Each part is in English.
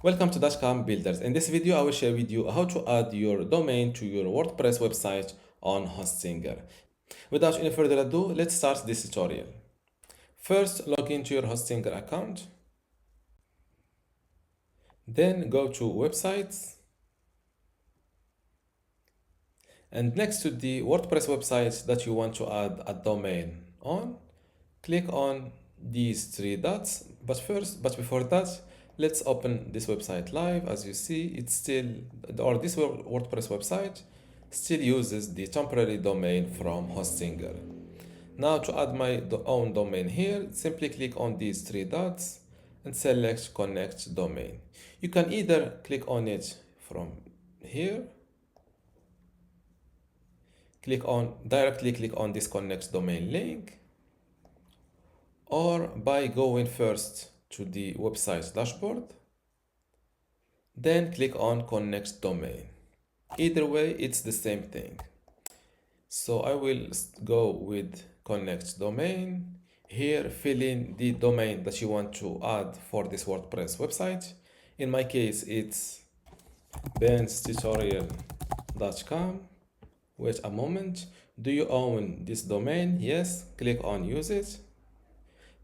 Welcome to dotcom.builders. In this video, I will share with you how to add your domain to your WordPress website on Hostinger. Without any further ado, let's start this tutorial. First, log into your Hostinger account. Then go to Websites. And next to the WordPress website that you want to add a domain on, click on these three dots. But before that, let's open this website live. As you see, it's still, or this WordPress website still uses the temporary domain from Hostinger. Now to add my own domain here, simply click on these three dots and select Connect Domain. You can either click on it from here, directly click on this Connect Domain link, or by going first to the website dashboard, then click on Connect Domain. Either way, it's the same thing. So I will go with Connect Domain. Here, fill in the domain that you want to add for this WordPress website. In my case, it's benstutorial.com. Wait a moment. Do you own this domain? Yes. Click on Use it.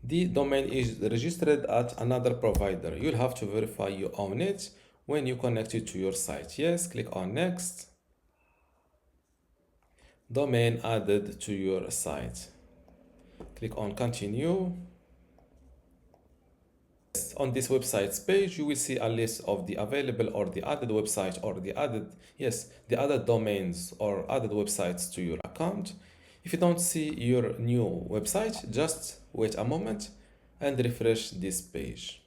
The domain is registered at another provider. You'll have to verify you own it when you connect it to your site. Yes, click on Next. Domain added to your site. Click on Continue. On this website's page, you will see a list of the available or the added website or the added domains or added websites to your account. If you don't see your new website, just wait a moment and refresh this page.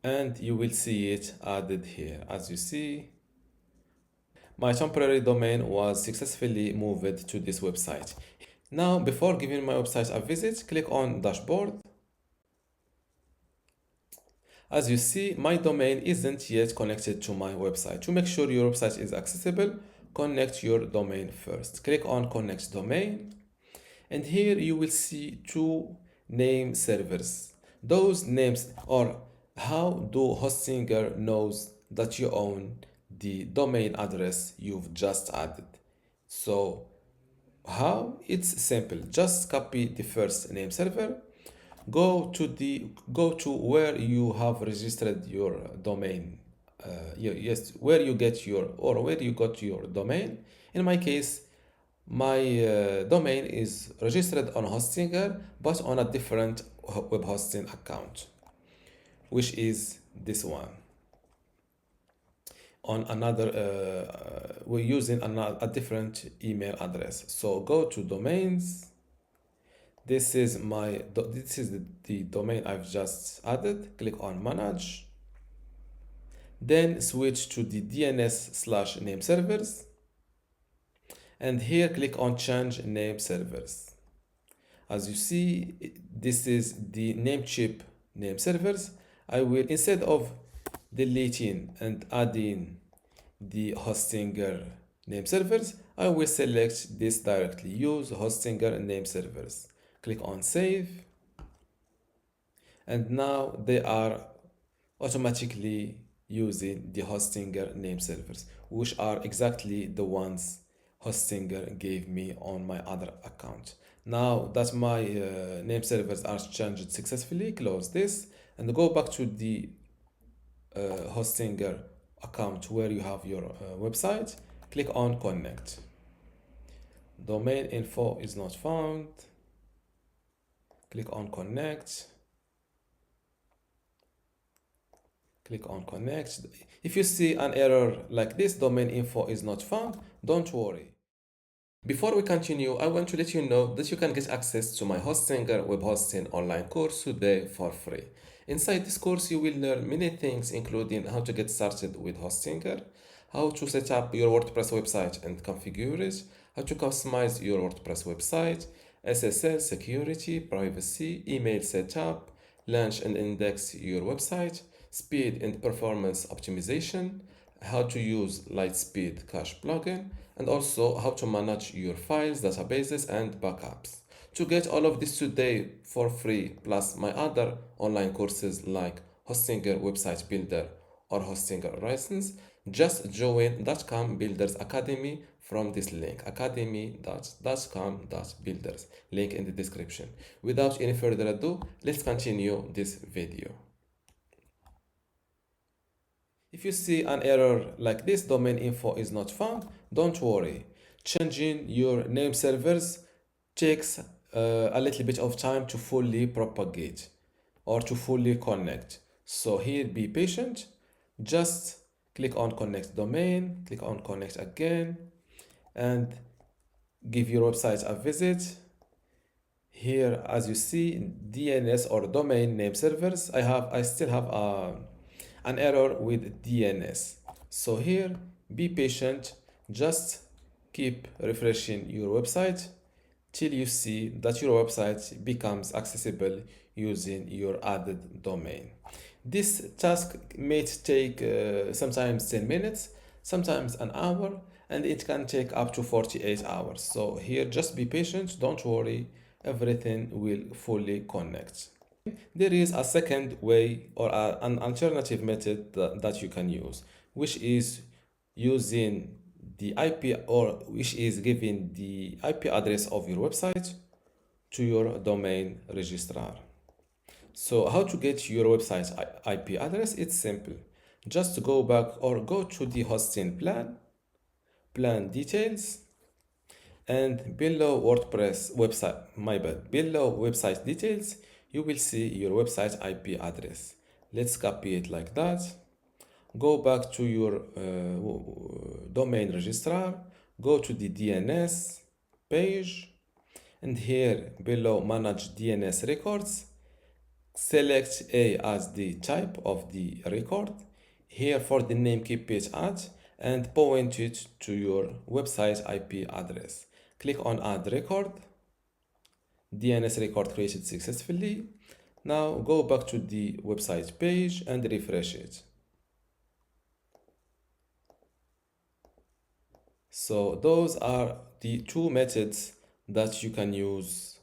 And you will see it added here. As you see, my temporary domain was successfully moved to this website. Now, before giving my website a visit, click on Dashboard. As you see, my domain isn't yet connected to my website. To make sure your website is accessible, connect your domain first. Click on Connect Domain. And here you will see two name servers. Those names, or how do Hostinger knows that you own the domain address you've just added? So how? It's simple. Just copy the first name server. Go to where you have registered your domain. Where you got your domain. In my case, my domain is registered on Hostinger, but on a different web hosting account, which is this one. On another, we're using a different email address. So go to domains. This is the domain I've just added. Click on Manage. Then switch to the DNS/name servers. And here click on Change Name Servers. As you see, this is the Namecheap name servers. I will, instead of deleting and adding the Hostinger name servers, I will select this directly. Use Hostinger name servers. Click on Save. And now they are automatically using the Hostinger name servers, which are exactly the ones Hostinger gave me on my other account. Now that my name servers are changed successfully, close this and go back to the Hostinger account where you have your website. Click on Connect. Domain info is not found. Click on Connect. Click on Connect. If you see an error like this, domain info is not found, don't worry. Before we continue, I want to let you know that you can get access to my Hostinger web hosting online course today for free. Inside this course, you will learn many things, including how to get started with Hostinger, how to set up your WordPress website and configure it, how to customize your WordPress website, SSL, security, privacy, email setup, launch and index your website, speed and performance optimization, how to use Lightspeed Cache plugin, and also how to manage your files, databases, and backups. To get all of this today for free, plus my other online courses like Hostinger website builder or Hostinger license, just join dotcom.builders academy from this link, academy.dotcom.builders, link in the description. Without any further ado, let's continue this video. If you see an error like this, domain info is not found, don't worry. Changing your name servers takes a little bit of time to fully propagate or to fully connect. So here, be patient. Just click on connect domain, click on connect again, and give your website a visit. Here, as you see, DNS or domain name servers, I still have an error with DNS. So here, be patient, just keep refreshing your website till you see that your website becomes accessible using your added domain. This task may take sometimes 10 minutes, sometimes an hour, and it can take up to 48 hours. So here, just be patient, don't worry, everything will fully connect. There is a second way or an alternative method that you can use, which is using the IP, or which is giving the IP address of your website to your domain registrar. So how to get your website IP address? It's simple. Just go back or go to the hosting plan details, and below WordPress website, below website details, you will see your website IP address. Let's copy it like that. Go back to your domain registrar, go to the DNS page, and here below manage DNS records, select A as the type of the record. Here for the name, keep page at, and point it to your website IP address. Click on add record. DNS record created successfully. Now go back to the website page and refresh it. So those are the two methods that you can use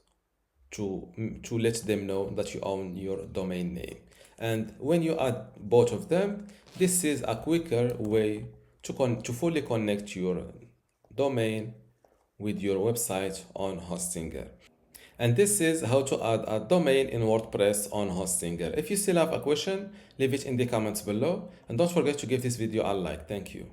to let them know that you own your domain name. And when you add both of them, this is a quicker way to fully connect your domain with your website on Hostinger. And this is how to add a domain in WordPress on Hostinger. If you still have a question, leave it in the comments below, and don't forget to give this video a like. Thank you.